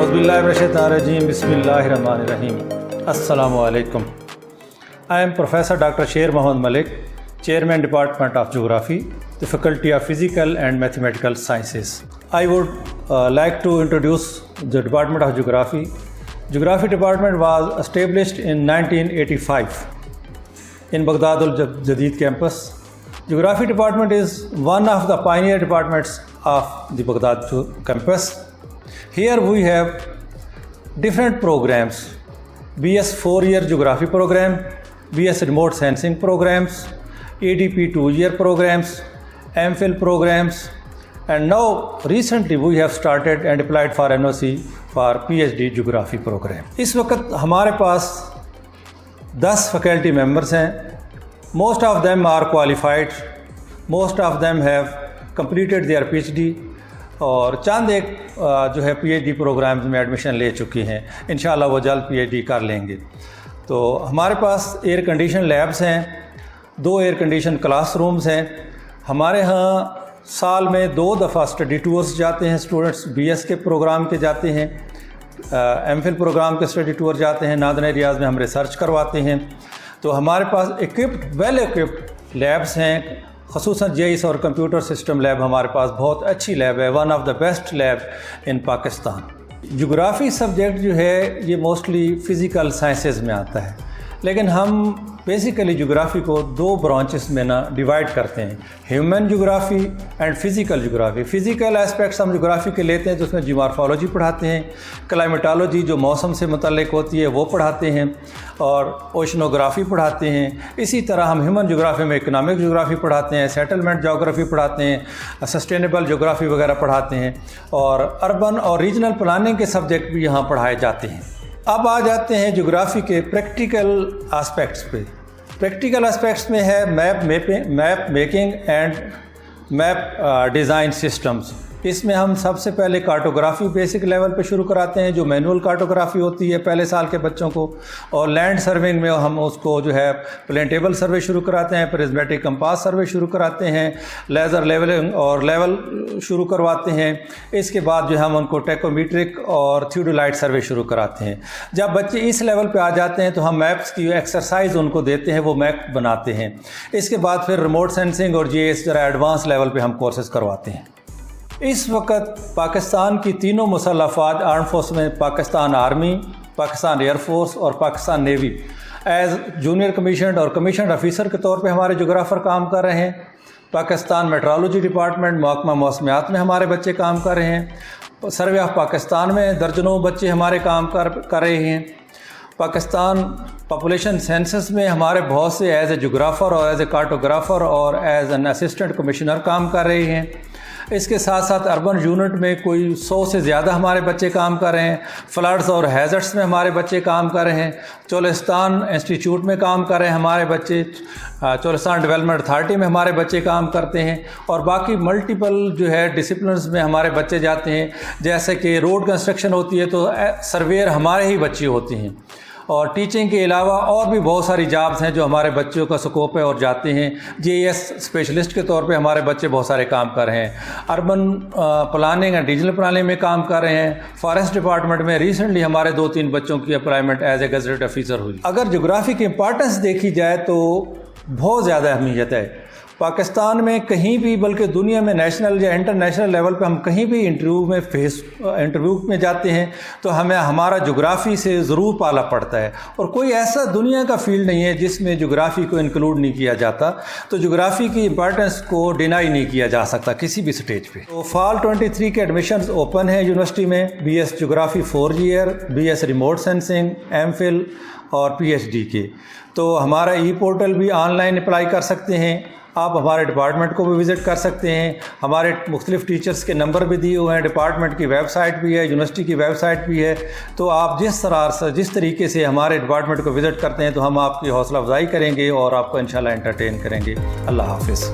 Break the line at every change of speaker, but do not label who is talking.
Auzubillahiminash-shaytanir-rajim. Bismillahir-rahmanir-rahim. Assalamu alaikum. I am Professor Dr. Sher Mohammad Malik, Chairman Department of Geography, the Faculty of Physical and Mathematical Sciences. I would like to introduce the Department of Geography. Geography Department was established in 1985 in Baghdad al-Jadid campus. Geography Department is one of the pioneer departments of the Baghdad campus. Here we have different programs: BS 4-year Geography program, BS Remote Sensing programs, ADP 2-year programs, MPhil programs, and now recently we have started and applied for NOC for PhD Geography program. اس وقت ہمارے پاس 10 faculty members ہیں. Most of them are qualified, most of them have completed their PhD اور چاند ایک جو ہے P H D programmes میں admission لے چکی ہیں. انشاءاللہ وہ جلد پی ایچ ڈی کر لیں گے. تو ہمارے پاس ایئر کنڈیشن لیبس ہیں, 2 ایئر کنڈیشن کلاس رومز ہیں. ہمارے ہاں سال میں 2 دفعہ اسٹڈی ٹورس جاتے ہیں. اسٹوڈنٹس بی ایس کے پروگرام کے جاتے ہیں, ایم فل پروگرام کے اسٹڈی ٹور جاتے ہیں. نادن ریاض میں ہم ریسرچ کرواتے ہیں. تو ہمارے پاس ویل ایکوپڈ لیبس ہیں. خصوصاً JIS اور کمپیوٹر سسٹم لیب ہمارے پاس بہت اچھی لیب ہے, one of the best lab in Pakistan. جغرافی سبجیکٹ جو ہے یہ موسٹلی فزیکل سائنسز میں آتا ہے, لیکن ہم بیسیکلی جغرافی کو 2 برانچز میں ڈیوائڈ کرتے ہیں: ہیومن جغرافی اینڈ فزیکل جغرافی. فزیکل اسپیکٹس ہم جغرافی کے لیتے ہیں, جس میں جیومارفالوجی پڑھاتے ہیں, کلائمیٹالوجی جو موسم سے متعلق ہوتی ہے وہ پڑھاتے ہیں, اور اوشنوگرافی پڑھاتے ہیں. اسی طرح ہم ہیومن جغرافی میں اکنامک جغرافی پڑھاتے ہیں, سیٹلمنٹ جغرافی پڑھاتے ہیں, سسٹینیبل جغرافی وغیرہ پڑھاتے ہیں, اور اربن اور ریجنل پلاننگ کے سبجیکٹ بھی یہاں پڑھائے جاتے ہیں. اب آ جاتے ہیں جغرافی کے پریکٹیکل آسپیکٹس پہ. پریکٹیکل آسپیکٹس میں ہے map making and map design systems. اس میں ہم سب سے پہلے کارٹوگرافی بیسک لیول پہ شروع کراتے ہیں, جو مینول کارٹوگرافی ہوتی ہے پہلے سال کے بچوں کو, اور لینڈ سرونگ میں ہم اس کو جو ہے پلین ٹیبل سروے شروع کراتے ہیں, پرزمیٹک کمپاس سروے شروع کراتے ہیں, لیزر لیولنگ اور لیول شروع کرواتے ہیں. اس کے بعد جو ہم ان کو ٹیکومیٹرک اور تھیوڈولائٹ سروے شروع کراتے ہیں. جب بچے اس لیول پہ آ جاتے ہیں تو ہم میپس کی ایکسرسائز ان کو دیتے ہیں, وہ میپ بناتے ہیں. اس کے بعد پھر ریموٹ سینسنگ اور JIS ذرا ایڈوانس لیول پہ ہم کورسز کرواتے ہیں. اس وقت پاکستان کی تینوں مسلح افواج آرم فورس میں, Pakistan army, Pakistan air force اور Pakistan navy, as junior commissioned اور کمیشنڈ آفیسر کے طور پہ ہمارے جغرافر کام کر رہے ہیں. پاکستان میٹرالوجی ڈپارٹمنٹ محکمہ موسمیات میں ہمارے بچے کام کر رہے ہیں. سروے آف پاکستان میں درجنوں بچے ہمارے کام کر رہے ہیں. پاکستان پاپولیشن سینسس میں ہمارے بہت سے ایز اے جغرافر اور ایز اے کارٹوگرافر اور ایز این اسسٹنٹ کمشنر کام کر رہے ہیں. اس کے ساتھ ساتھ اربن یونٹ میں کوئی 100 سے زیادہ ہمارے بچے کام کر رہے ہیں. فلڈز اور ہیزرٹس میں ہمارے بچے کام کر رہے ہیں. چولستان انسٹیٹیوٹ میں کام کر رہے ہیں ہمارے بچے. چولستان ڈیولپمنٹ اتھارٹی میں ہمارے بچے کام کرتے ہیں. اور باقی ملٹیپل جو ہے ڈسپلنز میں ہمارے بچے جاتے ہیں. جیسے کہ روڈ کنسٹرکشن ہوتی ہے تو سرویئر ہمارے ہی بچے ہوتے ہیں. اور ٹیچنگ کے علاوہ اور بھی بہت ساری جابز ہیں جو ہمارے بچوں کا سکوپ ہے اور جاتے ہیں. JIS اسپیشلسٹ کے طور پہ ہمارے بچے بہت سارے کام کر رہے ہیں. Urban planning and regional planning میں کام کر رہے ہیں. فارسٹ ڈپارٹمنٹ میں ریسنٹلی ہمارے 2-3 بچوں کی اپلائمنٹ ایز اے گزٹ آفیسر ہوئی. اگر جغرافی کی امپارٹنس دیکھی جائے تو بہت زیادہ اہمیت ہے. پاکستان میں کہیں بھی, بلکہ دنیا میں نیشنل یا انٹرنیشنل لیول پہ ہم کہیں بھی انٹرویو میں جاتے ہیں تو ہمیں ہمارا جغرافی سے ضرور پالا پڑتا ہے. اور کوئی ایسا دنیا کا فیلڈ نہیں ہے جس میں جغرافی کو انکلوڈ نہیں کیا جاتا. تو جغرافی کی امپارٹنس کو ڈینائی نہیں کیا جا سکتا کسی بھی سٹیج پہ. تو فال 23 کے ایڈمیشنز اوپن ہیں یونیورسٹی میں. BS جغرافی 4 BS remote sensing, MPhil اور PhD کے. تو ہمارا پورٹل بھی آن لائن اپلائی کر سکتے ہیں. آپ ہمارے ڈپارٹمنٹ کو بھی وزٹ کر سکتے ہیں. ہمارے مختلف ٹیچرز کے نمبر بھی دیے ہوئے ہیں. ڈپارٹمنٹ کی ویب سائٹ بھی ہے, یونیورسٹی کی ویب سائٹ بھی ہے. تو آپ جس طریقے سے ہمارے ڈپارٹمنٹ کو وزٹ کرتے ہیں تو ہم آپ کی حوصلہ افزائی کریں گے اور آپ کو انشاءاللہ انٹرٹین کریں گے. اللہ حافظ.